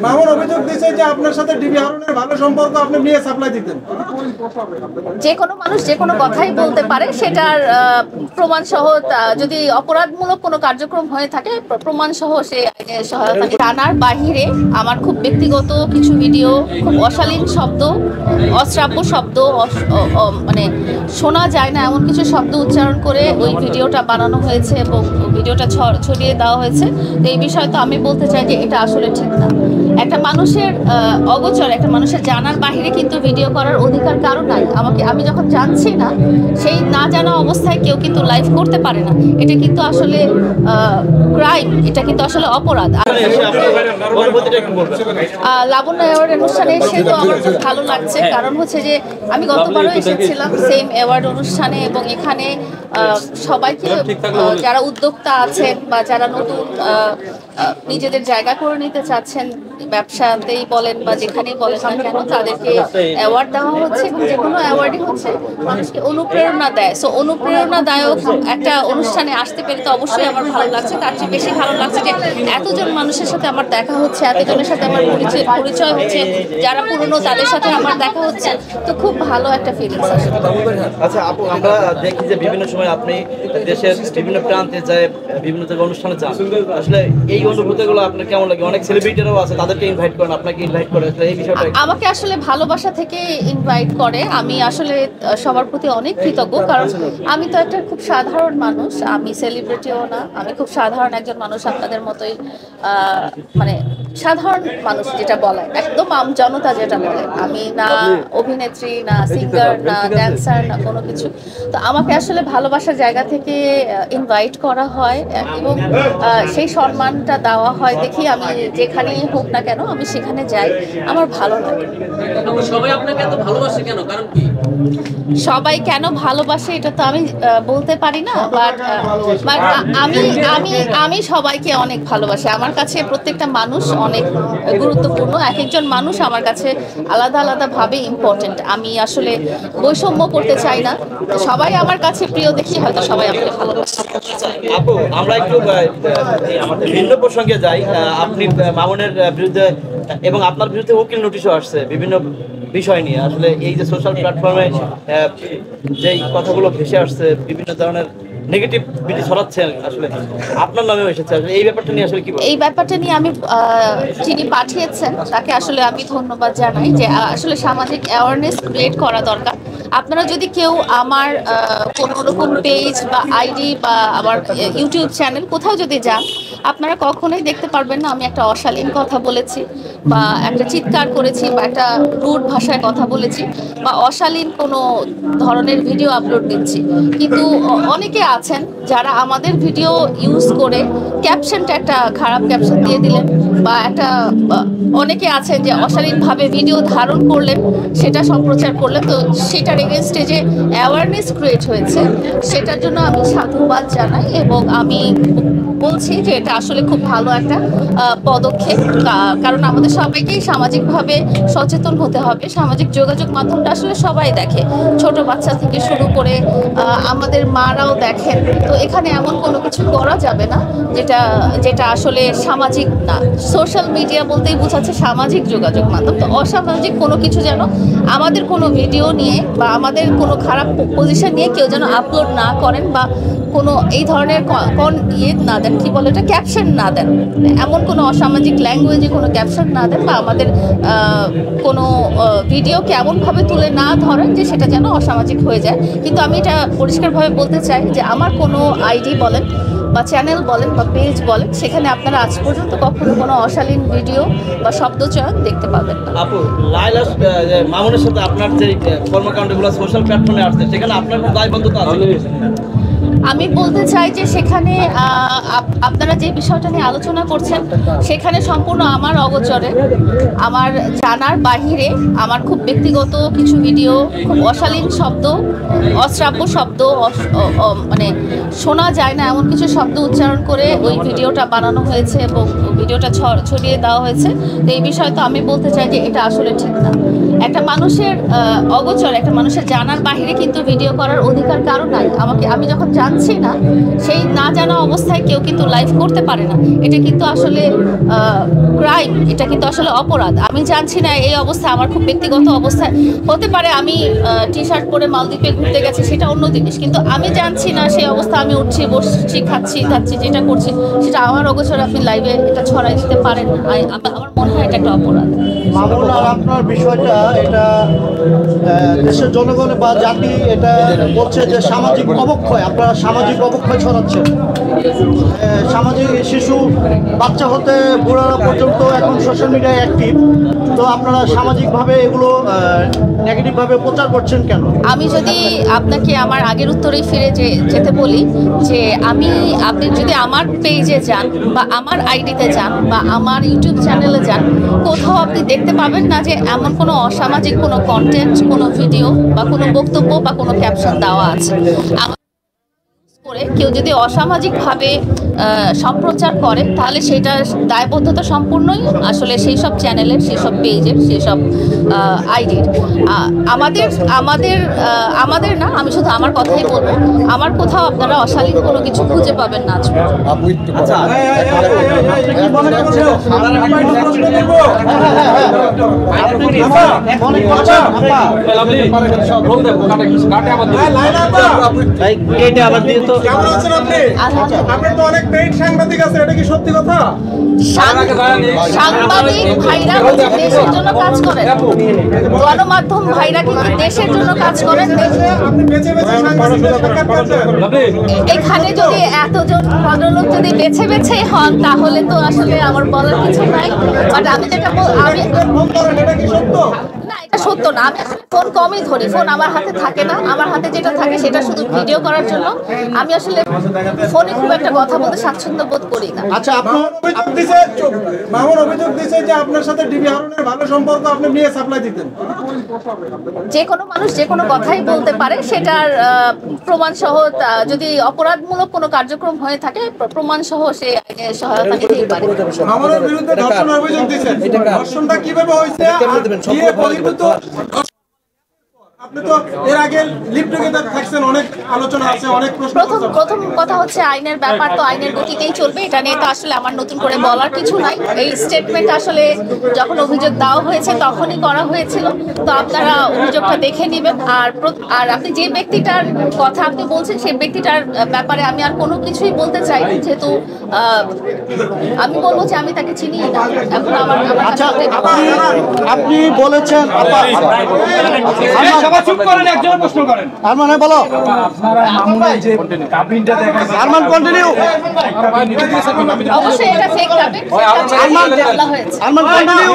মামুন অভিযোগ দিয়েছে যে আপনার সাথে ডিবি হারুনের ভালো সম্পর্ক, আপনি নিয়ে সাপ্লাই দিতেন। যে কোনো মানুষ যে কোনো কথাই বলতে পারে, সেটার প্রমাণ সহ যদি অপরাধমূলক কোনো কার্যক্রম হয়ে থাকে প্রমাণ সহ সে আইনের সহায়তা। জানার বাহিরে আমার খুব ব্যক্তিগত কিছু ভিডিও, খুব অশালীন শব্দ, অশ্রাব্য শব্দ, মানে শোনা যায় না এমন কিছু শব্দ উচ্চারণ করে ওই ভিডিওটা বানানো হয়েছে এবং ভিডিওটা ছড়িয়ে দেওয়া হয়েছে। তো এই বিষয়ে তো আমি বলতে চাই যে এটা আসলে ঠিক না। একটা মানুষের অগোচর, একটা মানুষের জানার বাহিরে কিন্তু ভিডিও করার অধিকার কারো নাই। আমি যখন জানছি না, সেই না জানা অবস্থায় কেউ কিন্তু লাইভ করতে পারে না। এটা কিন্তু আসলে ক্রাইম, এটা কিন্তু আসলে অপরাধ। লাবণ্য অ্যাওয়ার্ড অনুষ্ঠানে এসে তো আমার খুব ভালো লাগছে, কারণ হচ্ছে যে আমি গতবারও এসেছিলাম সেম অ্যাওয়ার্ড অনুষ্ঠানে এবং এখানে সবাইকে, যারা উদ্যোক্তা আছেন বা যারা নতুন নিজেদের জায়গা করে নিতে চাচ্ছেন, ব্যবসাতেই বলেন বা যেখানেই বলেন না কেন, তাদেরকে অ্যাওয়ার্ড দেওয়া হচ্ছে এবং যে কোনো অ্যাওয়ার্ডই হচ্ছে মানুষকে অনুপ্রেরণা দেয়। সো অনুপ্রেরণাদায়ক একটা অনুষ্ঠানে আসতে পেরে তো অবশ্যই আমার ভালো লাগছে। তার চেয়ে বেশি ভালো লাগছে যে এতজন মানুষের সাথে আমার দেখা হচ্ছে, এতজনের সাথে আমার পরিচয় হচ্ছে, যারা পুরনো তাদের সাথে আমার দেখা হচ্ছে। তো খুব ভালো একটা ফিলিংস আসে। আচ্ছা আপু, আমরা দেখি যে বিভিন্ন সময় আপনি দেশের বিভিন্ন প্রান্তে যায়, বিভিন্ন জায়গায় অনুষ্ঠানে যান, আসলে এই অনুভূতিগুলো আপনার কেমন লাগে? অনেক সেলিব্রিটিরাও আছে, তাদেরকে ইনভাইট করেন, আপনাকে ইনভাইট করে, এই বিষয়টা আমাকে আসলে ভালোবাসা থেকে ইনভাইট করে। আমি আসলে সবার প্রতি অনেক কৃতজ্ঞ, কারণ আমি তো একটা খুব সাধারণ মানুষ, আমি সেলিব্রিটিও না, আমি খুব সাধারণ একজন মানুষ, আপনাদের মতোই মানে সাধারণ মানুষ যেটা বলে, একদম আম জনতা যেটা বলে। আমি না অভিনেত্রী, না সিঙ্গার, না ড্যান্সার, না কোনো কিছু। তো আমাকে আসলে ভালোবাসার জায়গা থেকে ইনভাইট করা হয় এবং সেই সম্মানটা দেওয়া হয় দেখি আমি যেখানেই হোক না কেন আমি সেখানে যাই, আমার ভালো লাগে। সবাই আপনাকে এত ভালোবাসে কেন? কারণ কি? সবাই কেন ভালোবাসে এটা তো আমি বলতে পারি না, বাট আমি আমি আমি সবাইকে অনেক ভালোবাসি। আমার কাছে প্রত্যেকটা মানুষ অনেক গুরুত্বপূর্ণ, এক একজন মানুষ আমার কাছে আলাদা আলাদা ভাবে ইম্পর্টেন্ট। আমি আসলে বৈষম্য করতে চাই না, সবাই আমার কাছে প্রিয় দেখি হয়তো সবাই আমাকে ভালোবাসে। আপু, আমরা একটু আমাদের ভিন্ন প্রসঙ্গে যাই। আপনি মামুনের বিরুদ্ধে এবং আপনার বিরুদ্ধে উকিল নোটিশও আসছে বিভিন্ন বিষয় নিয়ে। আসলে এই যে সোশ্যাল প্ল্যাটফর্মে যেই কথাগুলো ভেসে আসছে, বিভিন্ন ধরনের নেগেটিভিটি ছড়াচ্ছেন, আসলে আপনার নামেও এসেছে, আসলে এই ব্যাপারটা নিয়ে আসলে কি বলবেন? এই ব্যাপারটা নিয়ে আমি যিনি পাঠিয়েছেন তাকে আসলে আমি ধন্যবাদ জানাই, যে আসলে সামাজিক অ্যাওয়ারনেস ক্রিয়েট করা দরকার। আপনারা যদি কেউ আমার কোনো রকম পেজ বা আইডি বা আমার ইউটিউব চ্যানেল কোথাও যদি যান, আপনারা কখনোই দেখতে পারবেন না আমি একটা অশালীন কথা বলেছি বা একটা চিৎকার করেছি বা একটা রুড ভাষায় কথা বলেছি বা অশালীন কোনো ধরনের ভিডিও আপলোড দিচ্ছি। কিন্তু অনেকে আছেন যারা আমাদের ভিডিও ইউজ করে ক্যাপশনটা একটা খারাপ ক্যাপশন দিয়ে দিলেন, বা একটা অনেকে আছেন যে অশালীনভাবে ভিডিও ধারণ করলেন, সেটা সম্প্রচার করলেন। তো সেটার এগেনস্টে যে অ্যাওয়ারনেস ক্রিয়েট হয়েছে সেটার জন্য আমি সাধুবাদ জানাই এবং আমি বলছি যে এটা আসলে খুব ভালো একটা পদক্ষেপ। কারণ আমাদের সবাইকেই সামাজিকভাবে সচেতন হতে হবে। সামাজিক যোগাযোগ মাধ্যমটা আসলে সবাই দেখে, ছোট বাচ্চা থেকে শুরু করে আমাদের মারাও দেখেন। তো এখানে এমন কোনো কিছু করা যাবে না যেটা যেটা আসলে সামাজিক না। সোশ্যাল মিডিয়া বলতেই বোঝাচ্ছে সামাজিক যোগাযোগ মাধ্যম। তো অসামাজিক কোনো কিছু যেন আমাদের কোনো ভিডিও নিয়ে বা আমাদের কোনো খারাপ পজিশন নিয়ে কেউ যেন আপলোড না করেন বা কোনো এই ধরনের না দেন, কি বলে এটা, ক্যাপশন না দেন, এমন কোনো অসামাজিক ল্যাঙ্গুয়েজে কোনো ক্যাপশন না দেন বা আমাদের কোনো ভিডিওকে এমনভাবে তুলে না ধরেন যে সেটা যেন অসামাজিক হয়ে যায়। কিন্তু আমি এটা পরিষ্কারভাবে বলতে চাই যে আমার কোনো আইডি বলেন বা চ্যানেল বলেন বা পেজ বলেন, সেখানে আপনারা আজ পর্যন্ত কখনো কোনো অশালীন ভিডিও বা শব্দচয়ন দেখতে পাবেন না। আপু, লায়লা মামুনের সাথে আপনার যে কর্মকাণ্ডগুলো সোশ্যাল প্ল্যাটফর্মে আসছে, সেখানে আপনার কোনো দায়বদ্ধতা আছে? আমি বলতে চাই যে সেখানে আপনারা যে বিষয়টা নিয়ে আলোচনা করছেন সেখানে সম্পূর্ণ আমার অগোচরে, আমার জানার বাহিরে আমার খুব ব্যক্তিগত কিছু ভিডিও, খুব অশালীন শব্দ, অশ্রাব্য শব্দ, মানে শোনা যায় না এমন কিছু শব্দ উচ্চারণ করে ওই ভিডিওটা বানানো হয়েছে এবং ভিডিওটা ছড়িয়ে দেওয়া হয়েছে। তো এই বিষয়ে তো আমি বলতে চাই যে এটা আসলে ঠিক না। একটা মানুষের অগোচরে, একটা মানুষের জানার বাহিরে কিন্তু ভিডিও করার অধিকার কারো নাই। আমি যখন জানছি না, সেই না জানা অবস্থায় কেউ কিন্তু লাইভ করতে পারে না। এটা কিন্তু আসলে ক্রাইম, এটা কিন্তু আসলে অপরাধ। আমি জানছি না এই অবস্থায়, আমার খুব ব্যক্তিগত অবস্থায় হতে পারে আমি টি শার্ট পরে মালদ্বীপে ঘুরতে গেছি, সেটা অন্য জিনিস, কিন্তু আমি জানছি না সেই অবস্থা আমি উঠছি, বসছি, খাচ্ছি, যেটা করছি সেটা আমার অগোচরে আপনি লাইভে এটা ছড়াই দিতে পারেন না। আমার মনে হয় এটা একটা অপরাধ। মামুন, আর আপনার বিষয়টা এটা দেশের জনগণ বা জাতি এটা বলছে যে সামাজিক অবক্ষয়, আপনারা সামাজিক অবক্ষয় ছড়াচ্ছেন। সামাজিক শিশু বাচ্চা হতে বুড়ারা পর্যন্ত এখন সোশ্যাল মিডিয়ায় অ্যাক্টিভ, তো আপনারা সামাজিকভাবে এগুলো নেগেটিভভাবে প্রচার করছেন কেন? আমি যদি আপনাকে আমার আগের উত্তরেই ফিরে যেতে বলি যে আপনি যদি আমার পেজে যান বা আমার আইডিতে যান বা আমার ইউটিউব চ্যানেলে যান, কোথাও আপনি দেখতে পাবেন না যে এমন কোনো অসামাজিক কোনো কন্টেন্ট, কোনো ভিডিও বা কোনো বক্তব্য বা কোনো ক্যাপশন দেওয়া আছে। করে কেউ যদি অসামাজিকভাবে সম্প্রচার করে তাহলে সেটা দায়বদ্ধতা সম্পূর্ণই আসলে সেই সব চ্যানেলের, সেই সব পেজের, সেই সব আইডির। আমাদের না, আমি শুধু আমার কথাই বলবো, আমার কোথাও আপনারা অশালীন কোনো কিছু খুঁজে পাবেন না। আচ্ছা, এটা আবার দিয়ে তো কেমন আছেন আপনি? আপনার তো অনেক পেইড সাংবাদিক আছে, এটা কি সত্যি কথা? সাংবাদিক ভাইরা দেশের জন্য কাজ করেন, গণমাধ্যম ভাইরা কিন্তু দেশের জন্য কাজ করেন। আপনি বেছে বেছে সাংবাদিকদের সাক্ষাৎ করছেন। এখানে যদি এতজন ভদ্রলোক যদি বেছে বেছে হন তাহলে তো আসলে আমার বলার কিছু নাই। বাট আমি যেটা আমি ফোন করেন, এটা কি সত্য? না, এটা সত্য না। আমি আসলে ফোন কমই ধরি, ফোন আমার হাতে থাকে না। আমার হাতে যেটা থাকে সেটা শুধু ভিডিও করার জন্য। আমি আসলে ফোনে খুব একটা কথা বলতে স্বাচ্ছন্দ্য বোধ করি না। আচ্ছা, মামুন অভিযোগ দিছে যে আপনার সাথে ডিবি হারুনের ভালো সম্পর্ক, আপনি নিয়ে সাপ্লাই দিতেন। যে কোনো মানুষ যে কোনো কথাই বলতে পারে, সেটার প্রমাণ সহ যদি অপরাধমূলক কোনো কার্যক্রম হয়ে থাকে প্রমাণ সহ সে আইনের সহায়তা নিতেই পারে। মামুনের বিরুদ্ধে ধর্ষণ অভিযোগ দিয়েছেন, ধর্ষণটা কিভাবে হয়েছে? আপনি তো এর আগে লিভ টুগেদার থাকছেন, অনেক আলোচনা আছে, অনেক প্রশ্ন। প্রথম কথা হচ্ছে আইনের ব্যাপার তো আইনের গতিতেই চলবে, এটা নিয়ে তো আসলে আমার নতুন করে বলার কিছু নাই। এই স্টেটমেন্ট আসলে যখন অভিযোগ দেওয়া হয়েছে তখনই করা হয়েছিল, তো আপনারা অভিযোগটা দেখে নেবেন। আর আপনি যে ব্যক্তিটার কথা আপনি বলছেন সেই ব্যক্তিটার ব্যাপারে আমি আর কোনো কিছুই বলতে চাই না, যেহেতু আমি বলবো যে আমি তাকে চিনি না। এখন আমার আচ্ছা, আপনি বলেছেন আরমান, বলো আরমান, কন্টিনিউ। অবশ্যই এটা ফেক দাবি, আরমান, কন্টিনিউ।